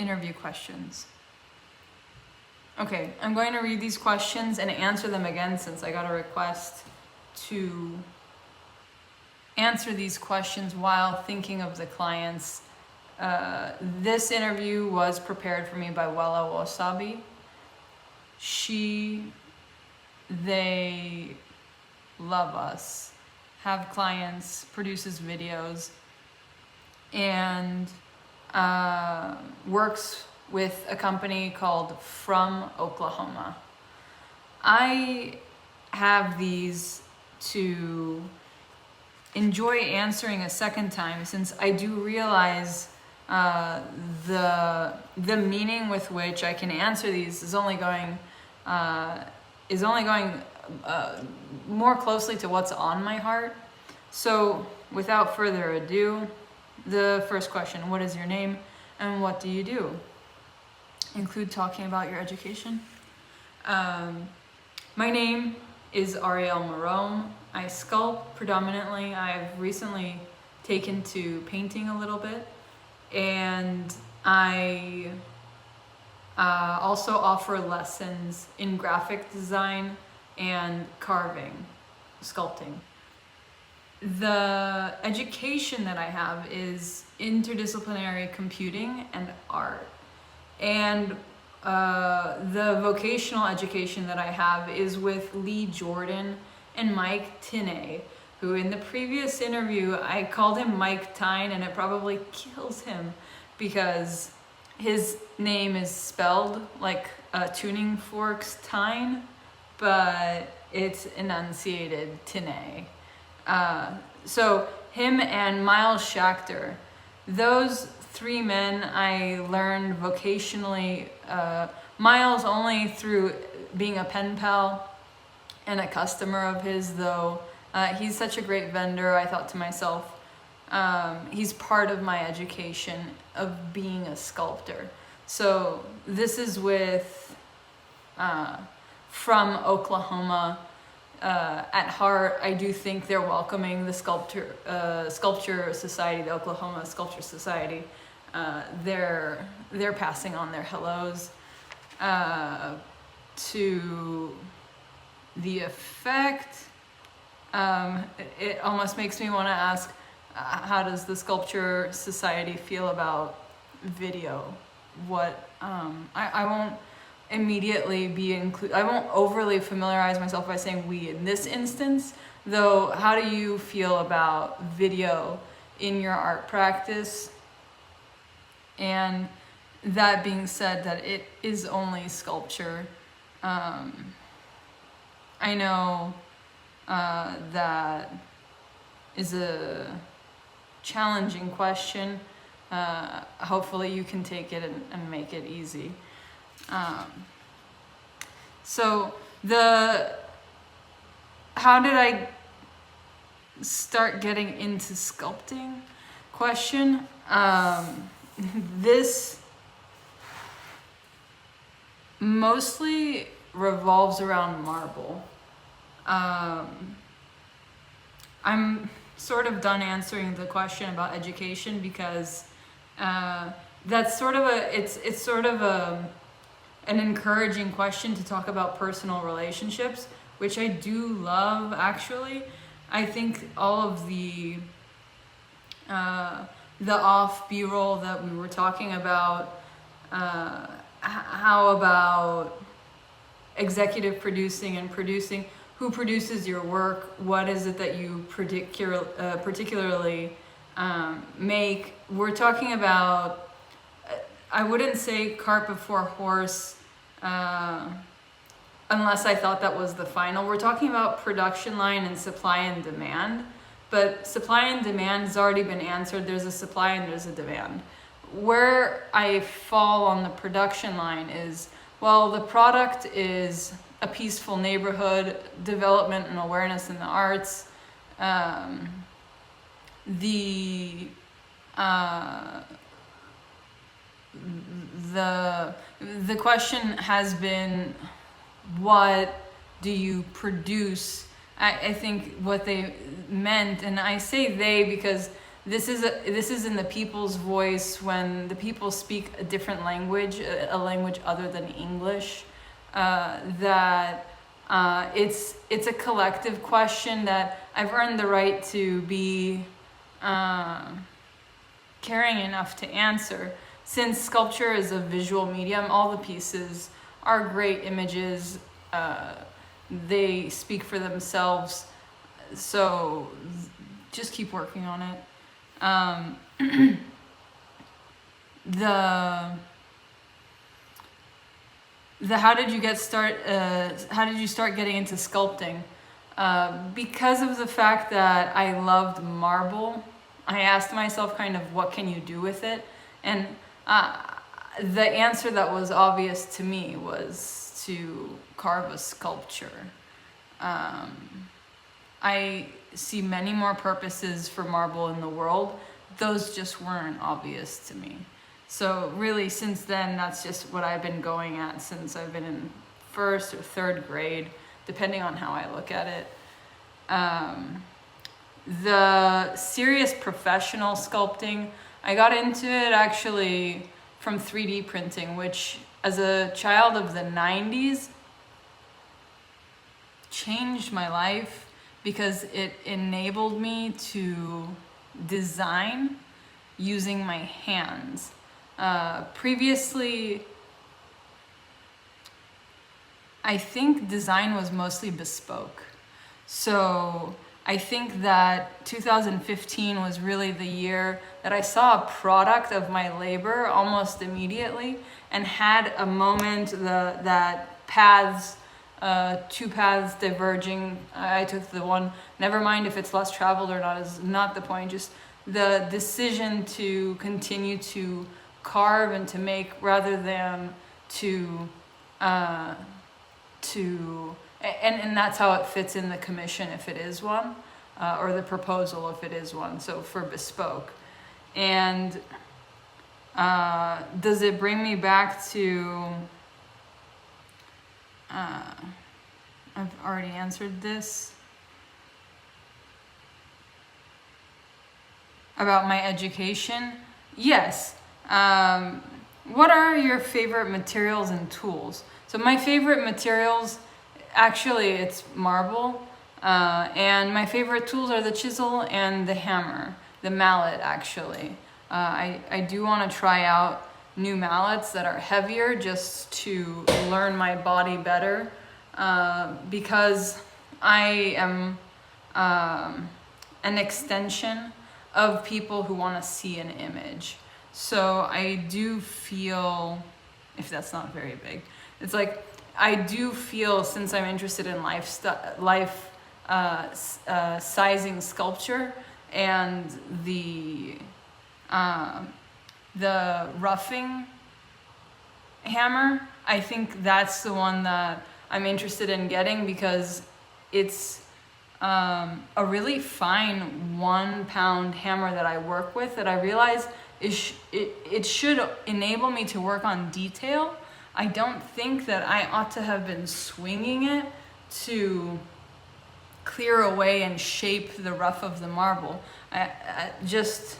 interview questions. Okay, I'm going to read these questions and answer them again since I got a request to answer these questions while thinking of the clients. This interview was prepared for me by Wella Wasabi. They love us, have clients, produces videos, and works with a company called From Oklahoma. I have these to enjoy answering a second time since I do realize the meaning with which I can answer these is only going more closely to what's on my heart. So without further ado, the first question: what is your name and what do you do? Include talking about your education. My name is Arielle Marom. I sculpt predominantly. I've recently taken to painting a little bit, and I also offer lessons in graphic design and carving, sculpting. The education that I have is interdisciplinary computing and art. And the vocational education that I have is with Lee Jordan and Mike Tinney, who in the previous interview, I called him Mike Tyne, and it probably kills him because his name is spelled like tuning forks Tyne, but it's enunciated Tinney. So him and Myles Schachter, those three men I learned vocationally. Myles only through being a pen pal and a customer of his, though he's such a great vendor. I thought to myself, he's part of my education of being a sculptor. So this is with From Oklahoma. At heart, I do think they're welcoming the Sculpture Society, the Oklahoma Sculpture Society. They're passing on their hellos to the effect. It almost makes me want to ask, how does the Sculpture Society feel about video? What I won't immediately I won't overly familiarize myself by saying we in this instance, though. How do you feel about video in your art practice? And that being said, that it is only sculpture. I know that is a challenging question. Hopefully you can take it and make it easy. So how did I start getting into sculpting question? This mostly revolves around marble. I'm sort of done answering the question about education because that's sort of an encouraging question to talk about personal relationships, which I do love actually. I think all of the off B-roll that we were talking about, how about executive producing and producing, who produces your work, what is it that you particularly make. We're talking about, I wouldn't say cart before horse, unless I thought that was the final. We're talking about production line and supply and demand, but supply and demand has already been answered. There's a supply and there's a demand. Where I fall on the production line is, well, the product is a peaceful neighborhood, development and awareness in the arts. The question has been, what do you produce? I think what they meant, and I say they because this is in the people's voice when the people speak a different language, a language other than English. That it's a collective question that I've earned the right to be caring enough to answer. Since sculpture is a visual medium, all the pieces are great images. They speak for themselves. So just keep working on it. How did you how did you start getting into sculpting? Because of the fact that I loved marble, I asked myself kind of what can you do with it? And the answer that was obvious to me was to carve a sculpture. I see many more purposes for marble in the world. Those just weren't obvious to me. So really, since then, that's just what I've been going at since I've been in 1st or 3rd grade, depending on how I look at it. The serious professional sculpting, I got into it actually from 3D printing, which as a child of the 90s changed my life because it enabled me to design using my hands. Previously, I think design was mostly bespoke. So I think that 2015 was really the year that I saw a product of my labor almost immediately and had a moment that paths, 2 paths diverging. I took the one, never mind if it's less traveled or not, is not the point. Just the decision to continue to carve and to make rather than and that's how it fits in the commission if it is one, or the proposal if it is one, so for bespoke. And does it bring me back to, I've already answered this, about my education? Yes. What are your favorite materials and tools? So my favorite materials, actually it's marble, and my favorite tools are the chisel and the hammer, the mallet actually. I do want to try out new mallets that are heavier just to learn my body better, because I am an extension of people who want to see an image. So I do feel, if that's not very big, it's like I do feel, since I'm interested in sizing sculpture and the roughing hammer, I think that's the one that I'm interested in getting because it's a really fine 1 pound hammer that I work with that I realize it should enable me to work on detail. I don't think that I ought to have been swinging it to clear away and shape the rough of the marble. I just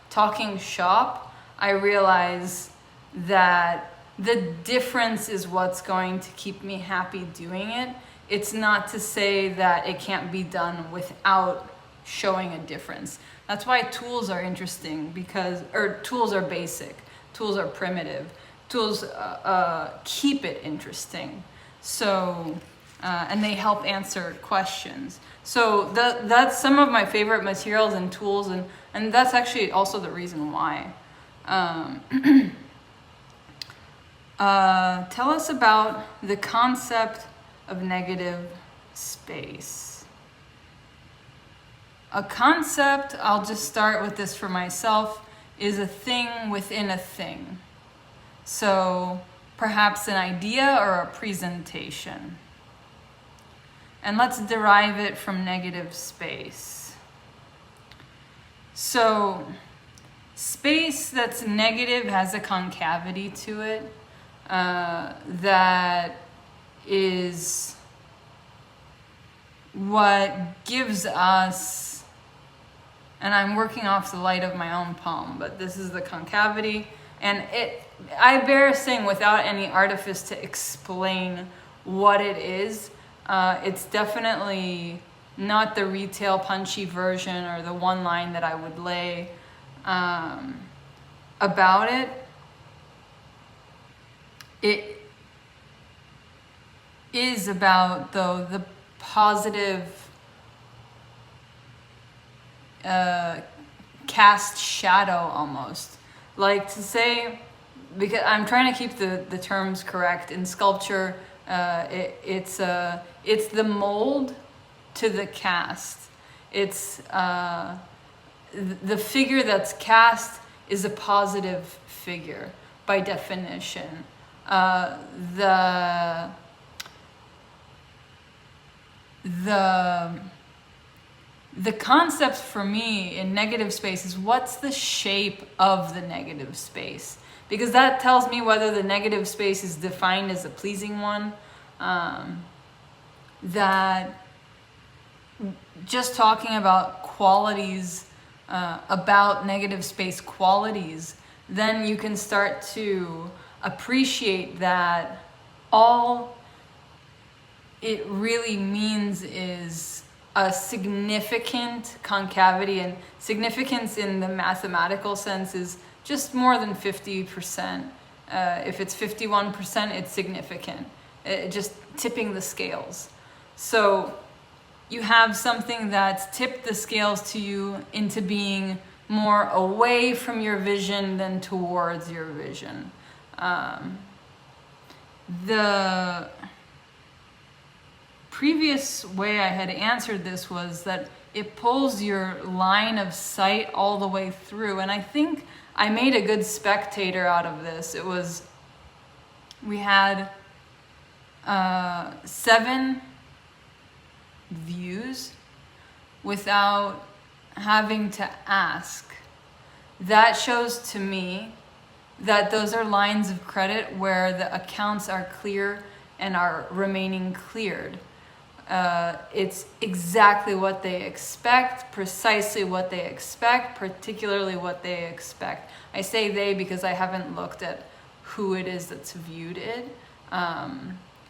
talking shop, I realize that the difference is what's going to keep me happy doing it. It's not to say that it can't be done without showing a difference. That's why tools are interesting tools are basic, tools are primitive, tools keep it interesting. So, and they help answer questions. So that's some of my favorite materials and tools, and that's actually also the reason why. Tell us about the concept of negative space. A concept, I'll just start with this for myself, is a thing within a thing. So perhaps an idea or a presentation. And let's derive it from negative space. So space that's negative has a concavity to it that is what gives us and I'm working off the light of my own palm, but this is the concavity. And I bear saying without any artifice to explain what it is. It's definitely not the retail punchy version or the one line that I would lay about it. It is about, though, the positive cast shadow almost. Like to say, because I'm trying to keep the terms correct. In sculpture, it's the mold to the cast. It's the figure that's cast is a positive figure by definition. The concept for me in negative space is what's the shape of the negative space, because that tells me whether the negative space is defined as a pleasing one. That just talking about qualities, about negative space qualities, then you can start to appreciate that all it really means is a significant concavity, and significance in the mathematical sense is just more than 50%. If it's 51%, it's significant. Just tipping the scales. So you have something that's tipped the scales to you into being more away from your vision than towards your vision. The previous way I had answered this was that it pulls your line of sight all the way through. And I think I made a good spectator out of this. We had 7 views without having to ask. That shows to me that those are lines of credit where the accounts are clear and are remaining cleared. It's exactly what they expect, precisely what they expect, particularly what they expect. I say they because I haven't looked at who it is that's viewed it.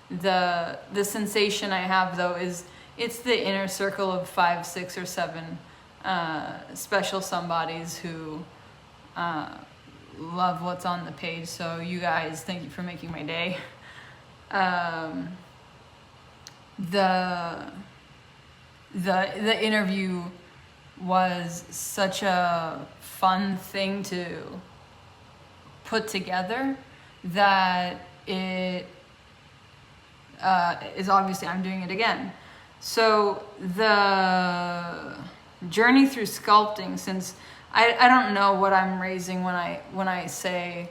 The sensation I have, though, is it's the inner circle of 5, 6, or 7 special somebodies who love what's on the page. So you guys, thank you for making my day. The interview was such a fun thing to put together that it is obviously I'm doing it again. So the journey through sculpting, since I don't know what I'm raising when I say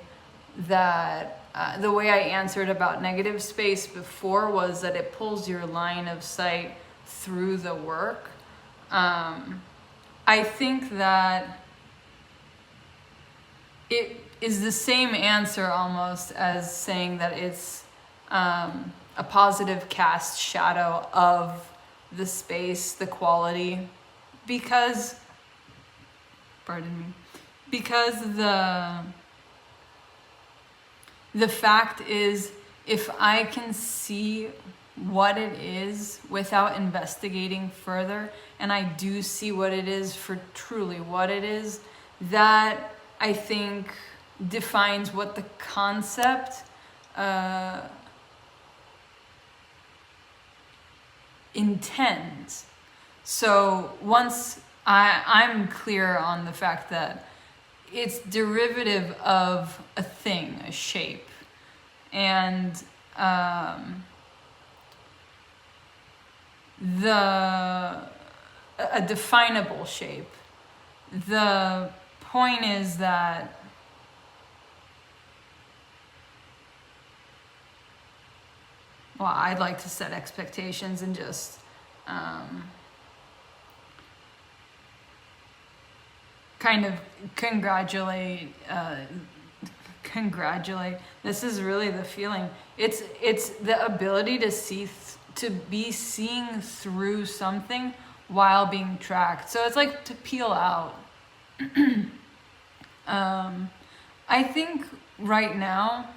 that the way I answered about negative space before was that it pulls your line of sight through the work. I think that it is the same answer almost as saying that it's a positive cast shadow of the space, the quality, because the fact is, if I can see what it is without investigating further, and I do see what it is for truly what it is, that I think defines what the concept intends. So once I'm clear on the fact that it's derivative of a thing, a shape, and a definable shape. The point is that I'd like to set expectations and just kind of congratulate. This is really the feeling. It's the ability to see, to be seeing through something while being tracked. So it's like to peel out. I think right now,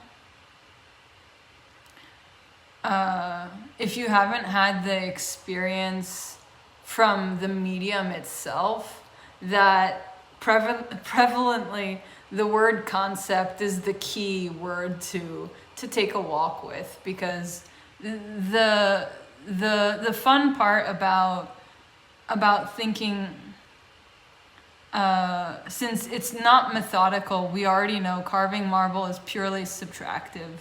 if you haven't had the experience from the medium itself, that prevalently the word concept is the key word to take a walk with, because the fun part about thinking, since it's not methodical, we already know carving marble is purely subtractive.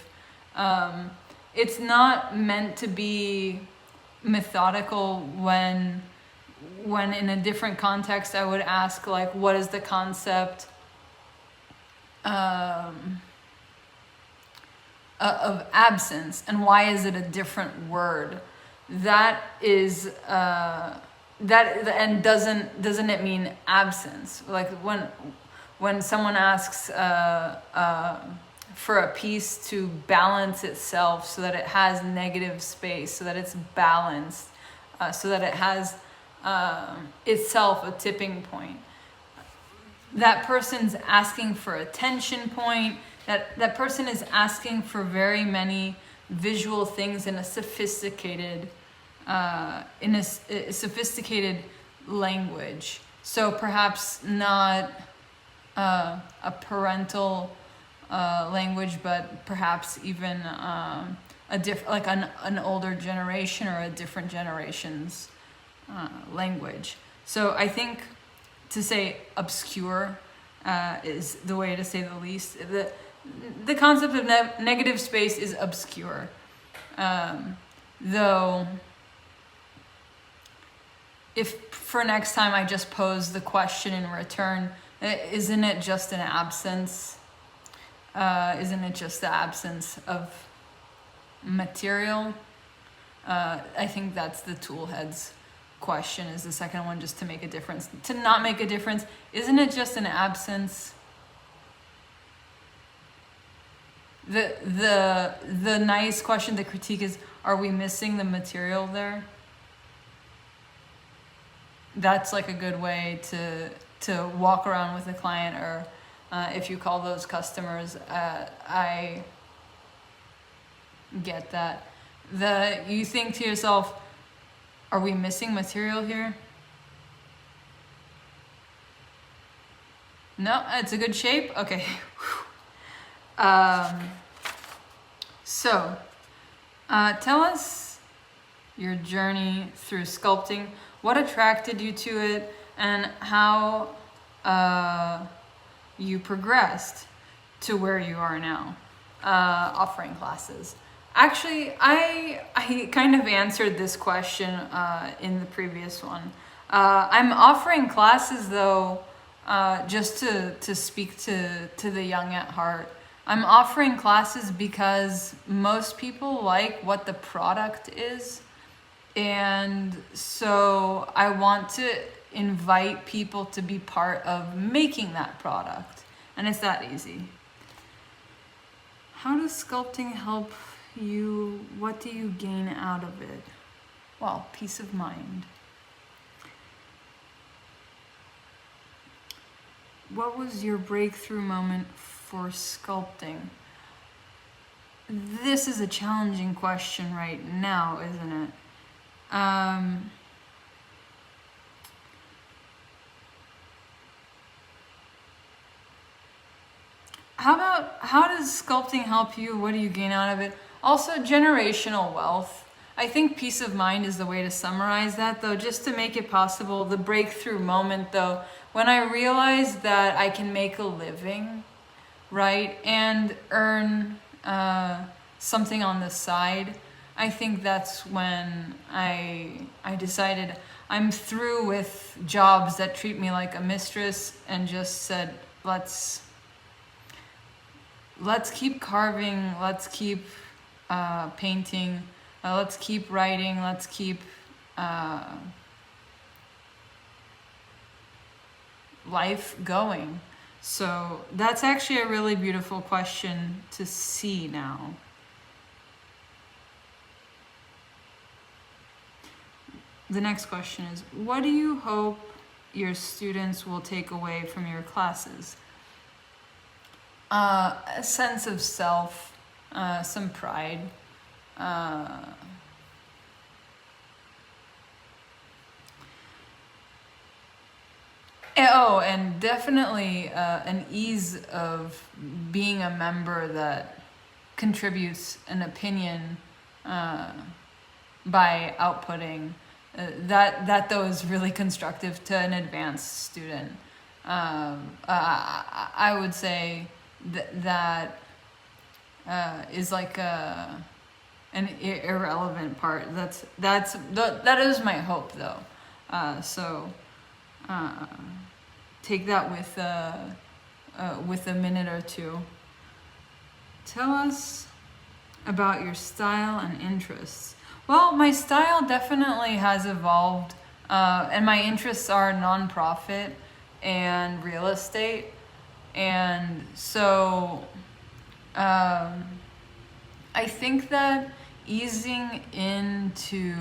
It's not meant to be methodical when in a different context I would ask, like, what is the concept of absence, and why is it a different word? That is and doesn't it mean absence? Like when someone asks for a piece to balance itself so that it has negative space, so that it's balanced, so that it has itself a tipping point. That person's asking for a tension point. That person is asking for very many visual things in a sophisticated language. So perhaps not a parental language, but perhaps even like an older generation or a different generation's language. So I think to say obscure is the way to say the least. The concept of negative space is obscure, though. If for next time I just pose the question in return, isn't it just an absence? Isn't it just the absence of material? I think that's the toolhead's question, is the second one, just to make a difference. To not make a difference, isn't it just an absence? The nice question, the critique is, are we missing the material there? That's like a good way to walk around with a client, or if you call those customers. I get that. You think to yourself, are we missing material here? No, it's a good shape. Okay. So tell us your journey through sculpting. What attracted you to it, and how you progressed to where you are now, offering classes. Actually, I kind of answered this question in the previous one. I'm offering classes, though, just to speak to the young at heart. I'm offering classes because most people like what the product is. And so I want to invite people to be part of making that product. And it's that easy. How does sculpting help you? What do you gain out of it? Well, peace of mind. What was your breakthrough moment for sculpting? This is a challenging question right now, isn't it? How does sculpting help you? What do you gain out of it? Also, generational wealth. I think peace of mind is the way to summarize that, though, just to make it possible. The breakthrough moment, though, when I realized that I can make a living, right, and earn something on the side, I think that's when I decided I'm through with jobs that treat me like a mistress, and just said, let's keep carving, let's keep painting, let's keep writing, let's keep life going. So that's actually a really beautiful question to see now. The next question is, what do you hope your students will take away from your classes? A sense of self, some pride. And definitely an ease of being a member that contributes an opinion by outputting. That though is really constructive to an advanced student. I would say that is like an irrelevant part. That is my hope though. So take that with a minute or two. Tell us about your style and interests. Well, my style definitely has evolved, and my interests are nonprofit and real estate. And so I think that easing into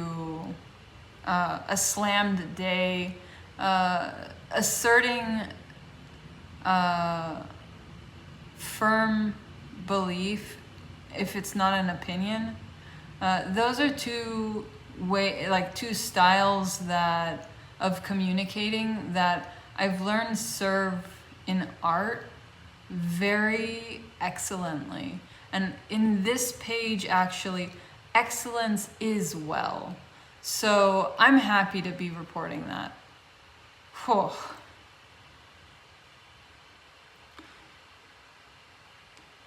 a slammed day, asserting firm belief, if it's not an opinion, those are two styles that of communicating that I've learned serve in art very excellently. And in this page, actually, excellence is well. So I'm happy to be reporting that. Whew.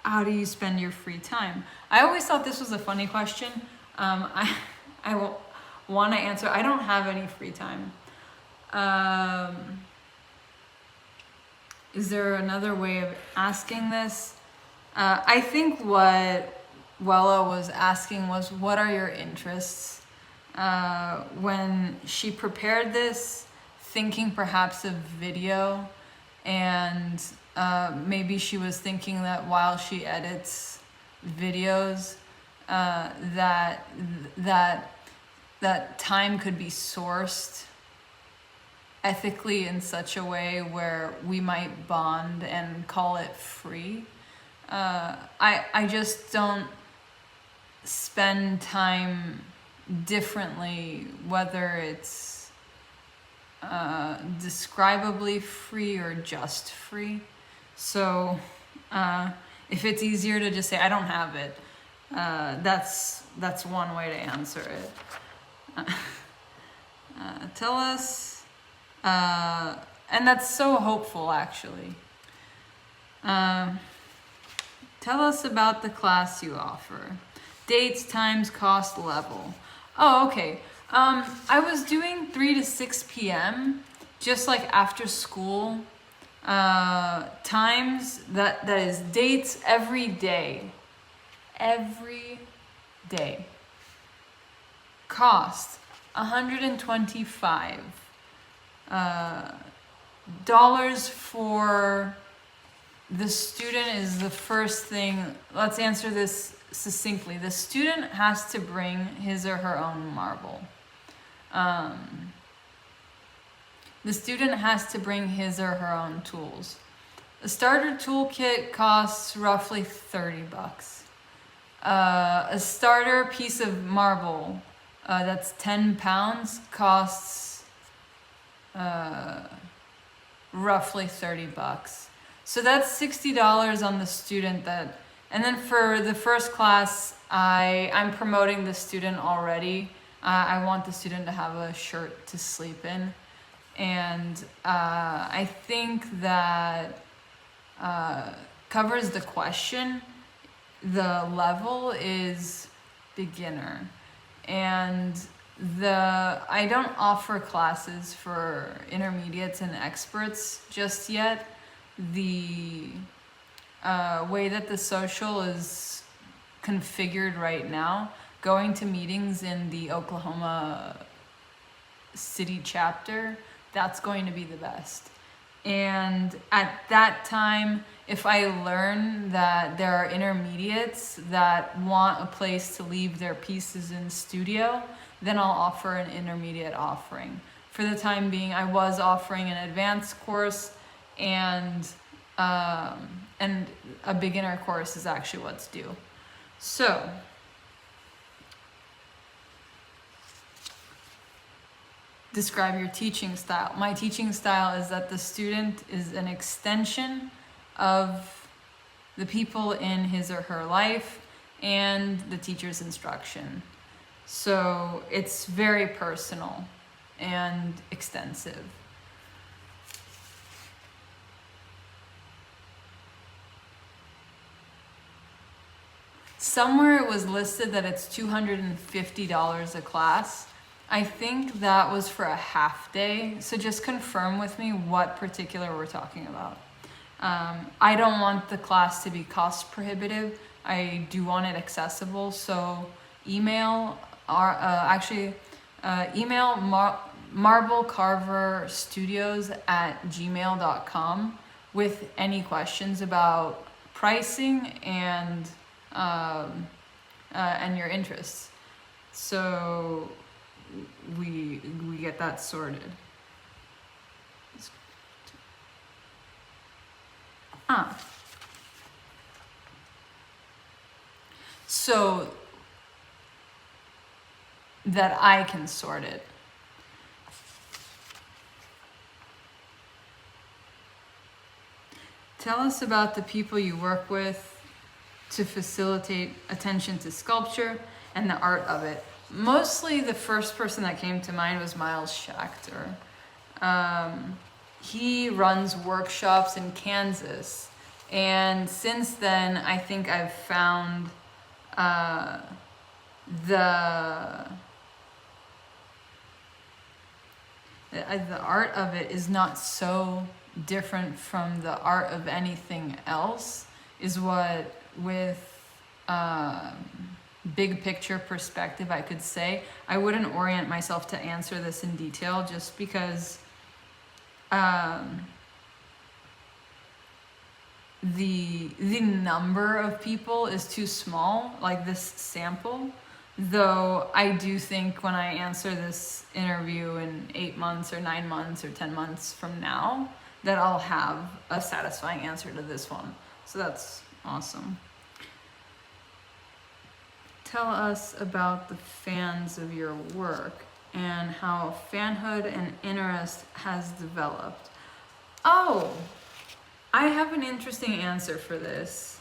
How do you spend your free time? I always thought this was a funny question. I will want to answer. I don't have any free time. Is there another way of asking this? I think what Wella was asking was, what are your interests? When she prepared this, thinking perhaps of video, and maybe she was thinking that while she edits videos, that time could be sourced ethically in such a way where we might bond and call it free. I just don't spend time differently, whether it's describably free or just free. So if it's easier to just say I don't have it, that's one way to answer it. Tell us, and that's so hopeful actually. Tell us about the class you offer. Dates, times, cost, level. Oh, okay. I was doing 3 to 6 p.m. just like after school. Times, that is dates every day. Every day. Cost, $125. Dollars for the student is the first thing. Let's answer this succinctly. The student has to bring his or her own marble. The student has to bring his or her own tools. A starter toolkit costs roughly $30. A starter piece of marble that's 10 pounds costs roughly $30. So that's $60 on the student. And then for the first class, I'm promoting the student already. I want the student to have a shirt to sleep in. And I think that covers the question. The level is beginner. And I don't offer classes for intermediates and experts just yet. The way that the social is configured right now, going to meetings in the Oklahoma City chapter, that's going to be the best. And at that time, if I learn that there are intermediates that want a place to leave their pieces in studio, then I'll offer an intermediate offering. For the time being, I was offering an advanced course, and a beginner course is actually what's due. So, describe your teaching style. My teaching style is that the student is an extension of the people in his or her life and the teacher's instruction. So it's very personal and extensive. Somewhere it was listed that it's $250 a class. I think that was for a half day, so just confirm with me what particular we're talking about. I don't want the class to be cost prohibitive. I do want it accessible, so email marblecarverstudios@gmail.com with any questions about pricing and your interests. So we get that sorted. So that I can sort it. Tell us about the people you work with to facilitate attention to sculpture and the art of it. Mostly the first person that came to mind was Myles Schachter. He runs workshops in Kansas, and since then I think I've found the art of it is not so different from the art of anything else, is what, with big picture perspective, I could say. I wouldn't orient myself to answer this in detail just because the number of people is too small, like this sample. Though I do think when I answer this interview in 8 months or 9 months or 10 months from now, that I'll have a satisfying answer to this one. So that's awesome. Tell us about the fans of your work and how fanhood and interest has developed. Oh, I have an interesting answer for this.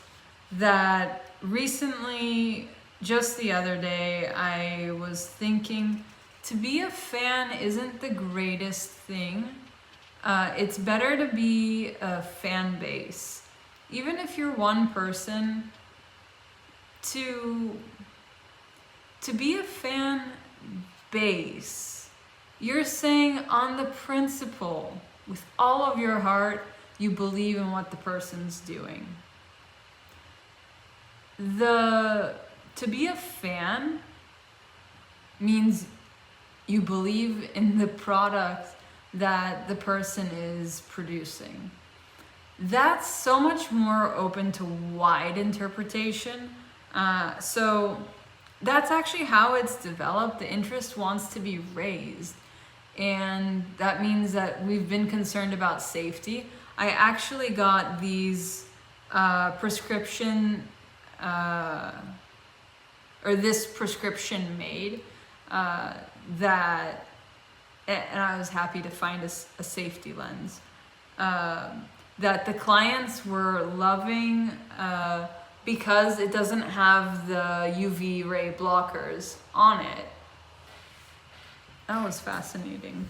That recently, just the other day, I was thinking, to be a fan isn't the greatest thing. It's better to be a fan base. Even if you're one person, to be a fan base, you're saying on the principle, with all of your heart, you believe in what the person's doing. To be a fan means you believe in the product that the person is producing. That's so much more open to wide interpretation. So that's actually how it's developed. The interest wants to be raised. And that means that we've been concerned about safety. I actually got these this prescription made that, and I was happy to find a safety lens that the clients were loving because it doesn't have the UV ray blockers on it. That was fascinating.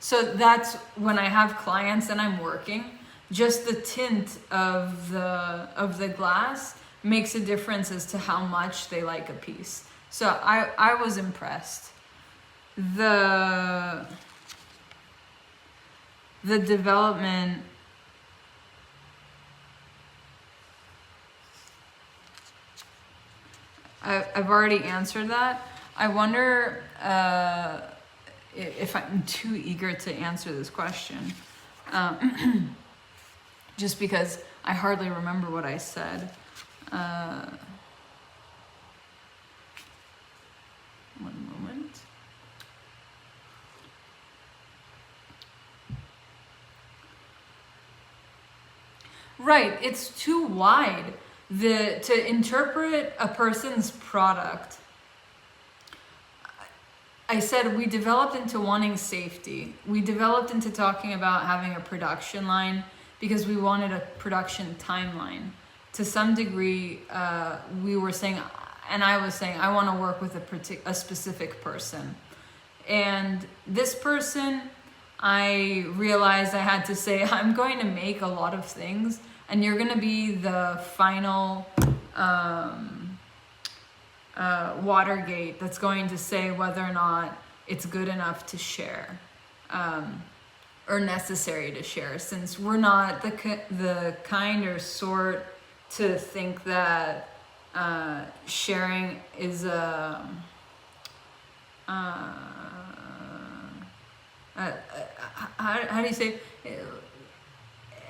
So that's when I have clients and I'm working, just the tint of the glass makes a difference as to how much they like a piece. So I was impressed. The development, I've already answered that. I wonder if I'm too eager to answer this question, just because I hardly remember what I said. One moment. Right, it's too wide. To interpret a person's product. I said we developed into wanting safety. We developed into talking about having a production line because we wanted a production timeline. To some degree, we were saying, and I was saying, I want to work with a specific person. And this person, I realized I had to say, I'm going to make a lot of things, and you're going to be the final Watergate that's going to say whether or not it's good enough to share or necessary to share, since we're not the kind or sort to think that sharing is how do you say,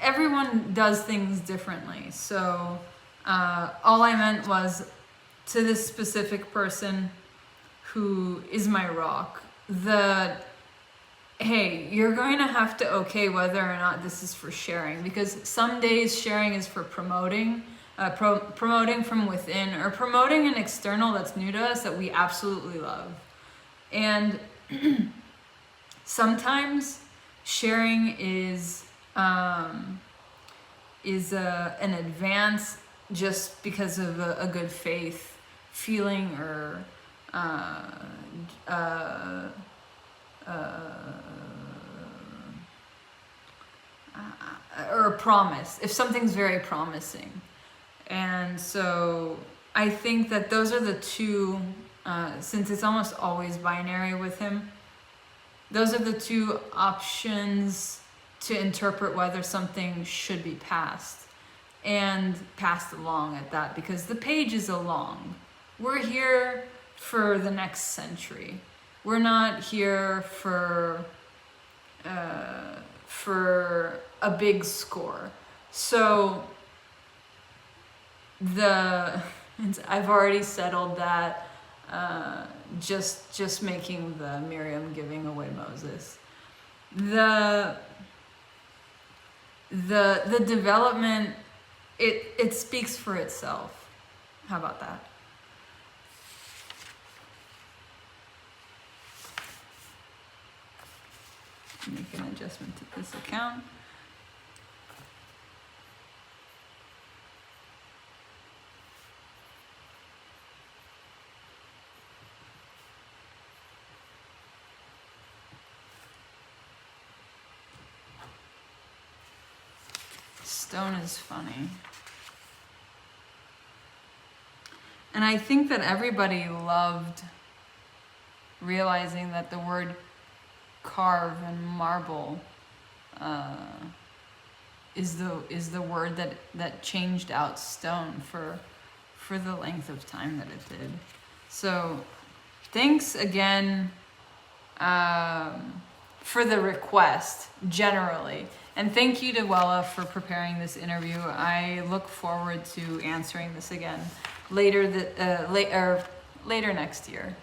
everyone does things differently. So all I meant was, to this specific person who is my rock, hey, you're going to have to okay whether or not this is for sharing, because some days sharing is for promoting, promoting from within, or promoting an external that's new to us that we absolutely love. And sometimes sharing is an advance just because of a good faith feeling or a promise, if something's very promising. And so I think that those are the two, since it's almost always binary with him, those are the two options to interpret whether something should be passed, and passed along at that, because the page is along. We're here for the next century. We're not here for a big score. So I've already settled that just making the Miriam giving away Moses. The development, it speaks for itself. How about that? Make an adjustment to this account. Stone is funny. And I think that everybody loved realizing that the word carve and marble is the word that changed out stone for the length of time that it did. So thanks again for the request generally, and thank you to Wella for preparing this interview. I look forward to answering this again later next year.